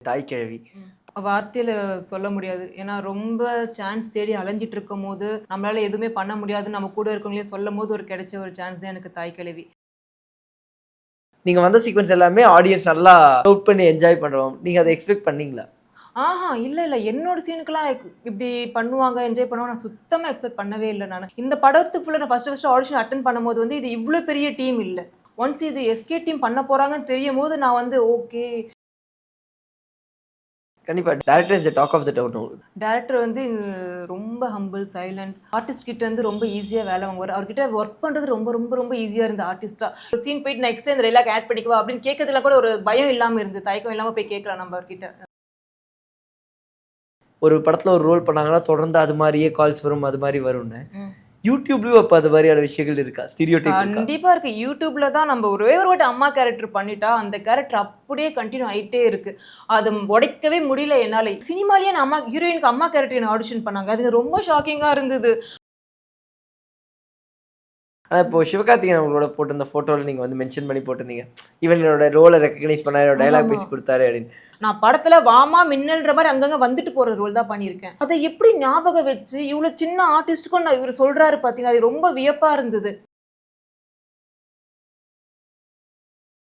தாய் கிழவி. வார்த்தையில சொல்ல முடியாது. ஏன்னா ரொம்ப சான்ஸ் தேடி அலைஞ்சிட்டு இருக்கும்போது, நம்மளால எதுவுமே பண்ண முடியாதுன்னு நம்ம கூட இருக்கவங்களே சொல்லும்போது கிடைச்ச ஒரு சான்ஸ் தான் எனக்கு தாய் கிழவி. நீங்க வந்த சீக்வென்ஸ் எல்லாமே ஆடியன்ஸ் நல்லா லவ் பண்ணி என்ஜாய் பண்றோம். நீங்க அத எக்ஸ்பெக்ட் பண்ணீங்களா? இல்ல. என்னோட சீனுக்குலாம் இப்படி பண்ணுவாங்க, என்ஜாய் பண்ணுவாங்க நான் சுத்தமா எக்ஸ்பெக்ட் பண்ணவே இல்ல நானு. இந்த படத்துக்கு ஃபுல்லா நான் ஃபர்ஸ்ட் ஆடிஷன் அட்டெண்ட் பண்ணும்போது இது இவ்ளோ பெரிய டீம் இல்ல. ஒன்ஸ் இது எஸ்கே டீம் பண்ண போறாங்கன்னு தெரியும்போது நான் ஓகே. கண்டிப்பா. Director is the talk of the town. Director ரொம்ப ஹம்பிள், சைலண்ட். ஆர்டிஸ்ட் கிட்ட ரொம்ப ஈஸியா வேலை வாங்குவாரு. அவர்கிட்ட ஒர்க் பண்றது ரொம்ப ரொம்ப ரொம்ப ஈஸியா இருந்தது ஆர்டிஸ்ட்டா. சீன் போயிட்டு நெக்ஸ்ட் டைம் இந்த டைலாக் ஆட் பண்ணிக்கவா அப்படின்னு கேட்கறதுல கூட ஒரு பயம் இல்லாம இருந்தது. தயக்கம் இல்லாம போய் கேட்கலாம் நம்ம அவர்கிட்ட. ஒரு படத்துல ஒரு ரோல் பண்ணாங்கன்னா தொடர்ந்து அது மாரியே கால்ஸ் வரும், அது மாரி வரும்னு. யூடியூப்லயும் அப்ப அது மாரியான விஷயங்கள் இருக்கா? ஸ்டீரியோடைப் இருக்கா? கண்டிப்பா இருக்கு. யூடியூப்ல தான் நம்ம ஒரே ஒரு வாட்டி அம்மா கேரக்டர் பண்ணிட்டா, அந்த கேரக்டர் அப்படியே கன்டின்யூ ஆயிட்டே இருக்கு. அது உடைக்கவே முடியல என்னால. சினிமாலயே நான் ஹீரோயினுக்கு அம்மா கேரக்டர் என்ன ஆடிஷன் பண்ணாங்க. அது ரொம்ப ஷாக்கிங்கா இருந்தது. ஆனா இப்போ சிவகார்த்திகேயன் அவங்களோட போட்டிருந்த ஃபோட்டோல நீங்க மென்ஷன் பண்ணி போட்டிருந்தீங்க. ஈவன் என்னோட ரோல ரெகக்னைஸ் பண்ணாரு, என்னோட டயலாக் ஆமாமா. பேசி குடுத்தாரு அப்படின்னு. நான் படத்துல வாமா மின்னல்ன்ற மாரி அங்கங்க வந்துட்டு போற ரோல் தான் பண்ணியிருக்கேன். அத எப்படி ஞாபகம் வச்சு இவ்ளோ சின்ன ஆர்டிஸ்ட்க்கும் இவரு சொல்றாரு பார்த்தீங்களா, அது ரொம்ப வியப்பா இருந்தது.